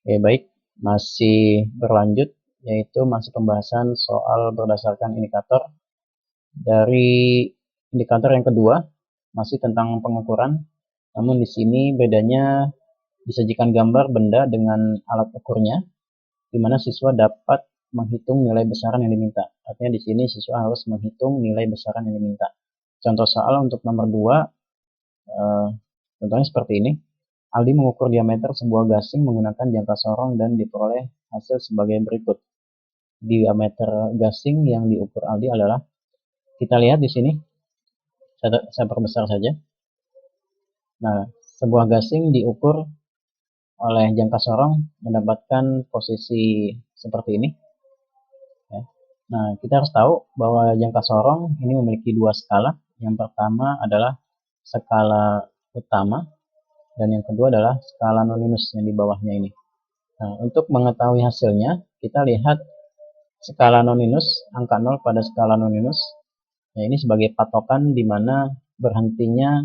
Oke, baik. Masih berlanjut, yaitu masih pembahasan soal berdasarkan indikator. Dari indikator yang kedua, masih tentang pengukuran. Namun di sini bedanya disajikan gambar benda dengan alat ukurnya, di mana siswa dapat menghitung nilai besaran yang diminta. Artinya di sini siswa harus menghitung nilai besaran yang diminta. Contoh soal untuk nomor 2, contohnya seperti ini. Aldi mengukur diameter sebuah gasing menggunakan jangka sorong dan diperoleh hasil sebagai berikut. Diameter gasing yang diukur Aldi adalah, kita lihat di sini, saya perbesar saja. Nah, sebuah gasing diukur oleh jangka sorong mendapatkan posisi seperti ini. Nah, kita harus tahu bahwa jangka sorong ini memiliki dua skala. Yang pertama adalah skala utama, dan yang kedua adalah skala noninus yang di bawahnya ini. Nah, untuk mengetahui hasilnya, kita lihat skala noninus, angka 0 pada skala noninus. Nah, ini sebagai patokan di mana berhentinya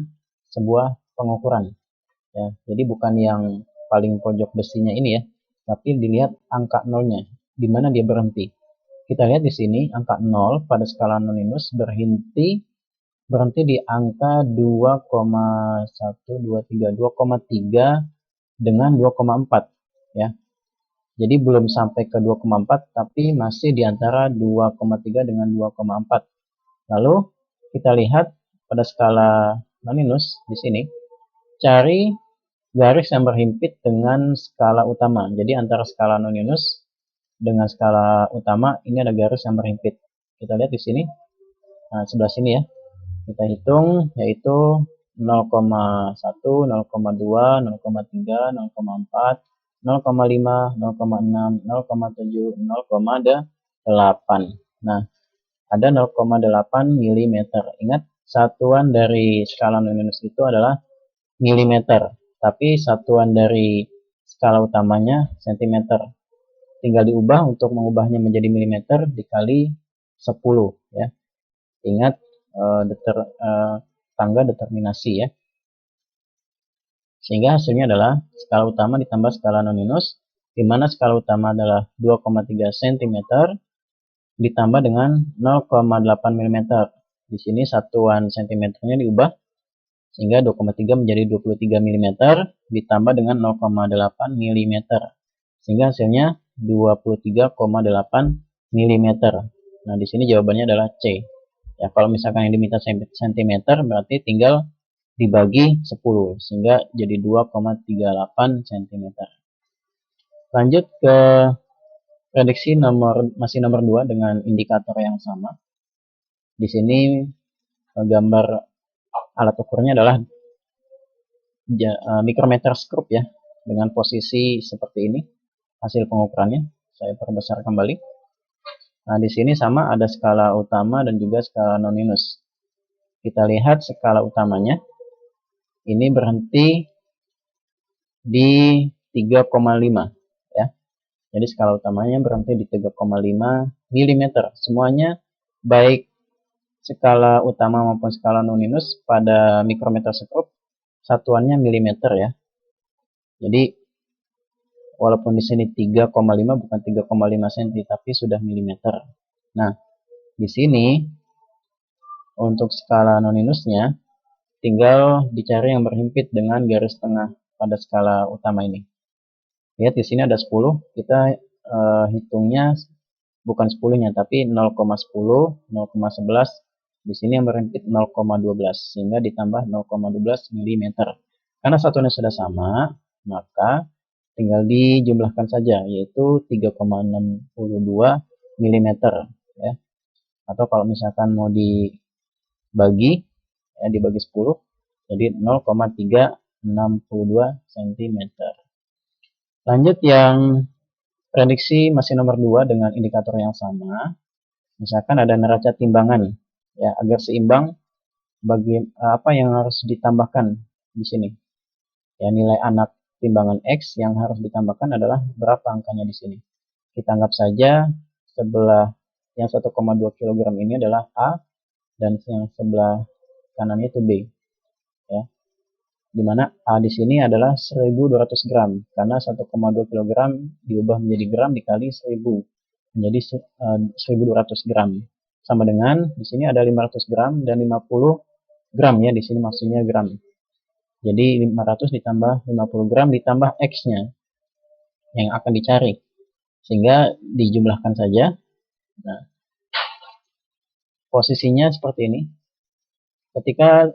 sebuah pengukuran. Ya, jadi bukan yang paling pojok besinya ini ya, tapi dilihat angka 0-nya, di mana dia berhenti. Kita lihat di sini angka 0 pada skala noninus berhenti di angka 2,3 dengan 2,4 ya. Jadi belum sampai ke 2,4 tapi masih di antara 2,3 dengan 2,4. Lalu kita lihat pada skala noninus di sini, cari garis yang berhimpit dengan skala utama. Jadi antara skala noninus dengan skala utama ini ada garis yang berhimpit. Kita lihat di sini. Nah, sebelah sini ya. Kita hitung yaitu 0,1, 0,2, 0,3, 0,4, 0,5, 0,6, 0,7, 0,8. Nah, ada 0,8 mm. Ingat, satuan dari skala noninus itu adalah milimeter, tapi satuan dari skala utamanya cm. Tinggal diubah, untuk mengubahnya menjadi milimeter dikali 10 ya. Ingat tangga determinasi ya. Sehingga hasilnya adalah skala utama ditambah skala noninus, di mana skala utama adalah 2,3 cm ditambah dengan 0,8 mm. Di sini satuan cm-nya diubah sehingga 2,3 menjadi 23 mm ditambah dengan 0,8 mm. Sehingga hasilnya 23,8 mm. Nah, di sini jawabannya adalah C. Ya, kalau misalkan yang diminta cm berarti tinggal dibagi 10 sehingga jadi 2,38 cm. Lanjut ke prediksi masih nomor 2 dengan indikator yang sama. Di sini gambar alat ukurnya adalah mikrometer skrup ya, dengan posisi seperti ini hasil pengukurannya. Saya perbesar kembali. Nah, di sini sama ada skala utama dan juga skala noninus. Kita lihat skala utamanya ini berhenti di 3,5 ya. Jadi skala utamanya berhenti di 3,5 mm. Semuanya baik skala utama maupun skala noninus pada mikrometer skrup satuannya milimeter ya. Jadi walaupun di sini 3,5 bukan 3,5 cm tapi sudah milimeter. Nah, di sini untuk skala noninusnya tinggal dicari yang berhimpit dengan garis tengah pada skala utama ini. Lihat di sini ada 10, kita hitungnya bukan 10-nya tapi 0,10, 0,11. Di sini yang berhimpit 0,12 sehingga ditambah 0,12 mm. Karena satuannya sudah sama, maka tinggal dijumlahkan saja yaitu 3,62 mm ya. Atau kalau misalkan mau dibagi ya, dibagi 10 jadi 0,362 cm. Lanjut yang prediksi masih nomor 2 dengan indikator yang sama. Misalkan ada neraca timbangan ya, agar seimbang bagi apa yang harus ditambahkan di sini. Ya, nilai anak timbangan X yang harus ditambahkan adalah berapa angkanya di sini. Kita anggap saja sebelah yang 1,2 kg ini adalah A dan yang sebelah kanannya itu B ya. di mana A di sini adalah 1200 gram, karena 1,2 kg diubah menjadi gram dikali 1000, menjadi 1200 gram. Sama dengan di sini ada 500 gram dan 50 gram ya, di sini maksudnya gram. Jadi 500 ditambah 50 gram ditambah X-nya yang akan dicari. Sehingga dijumlahkan saja. Nah, posisinya seperti ini. Ketika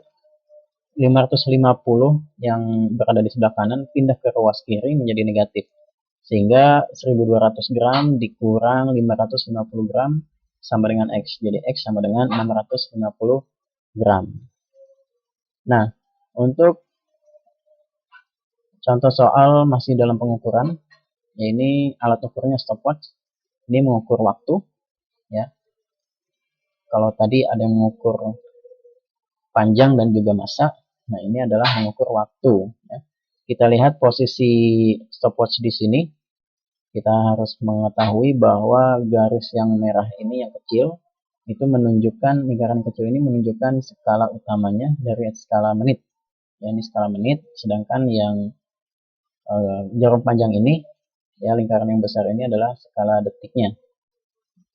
550 yang berada di sebelah kanan pindah ke ruas kiri menjadi negatif. Sehingga 1200 gram dikurang 550 gram sama dengan X. Jadi X sama dengan 650 gram. Nah, untuk contoh soal masih dalam pengukuran, ya ini alat ukurnya stopwatch. Ini mengukur waktu, ya. Kalau tadi ada yang mengukur panjang dan juga massa, nah ini adalah mengukur waktu. Ya. Kita lihat posisi stopwatch di sini. Kita harus mengetahui bahwa garis yang merah ini yang kecil itu menunjukkan, lingkaran kecil ini menunjukkan skala utamanya dari skala menit. Ya, ini skala menit, sedangkan yang jarum panjang ini, ya lingkaran yang besar ini adalah skala detiknya.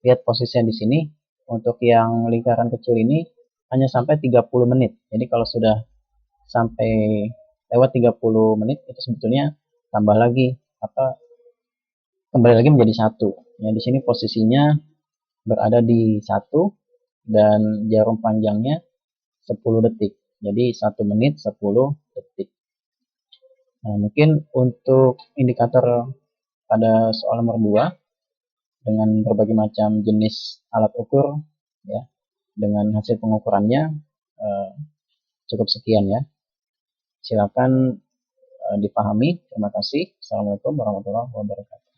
Lihat posisinya di sini. Untuk yang lingkaran kecil ini hanya sampai 30 menit. Jadi kalau sudah sampai lewat 30 menit itu sebetulnya tambah lagi kembali lagi menjadi 1. Ya, di sini posisinya berada di 1 dan jarum panjangnya 10 detik. Jadi 1 menit 10 detik. Nah, mungkin untuk indikator pada soal nomor 2 dengan berbagai macam jenis alat ukur, ya, dengan hasil pengukurannya cukup sekian ya. Silakan dipahami. Terima kasih. Assalamualaikum warahmatullahi wabarakatuh.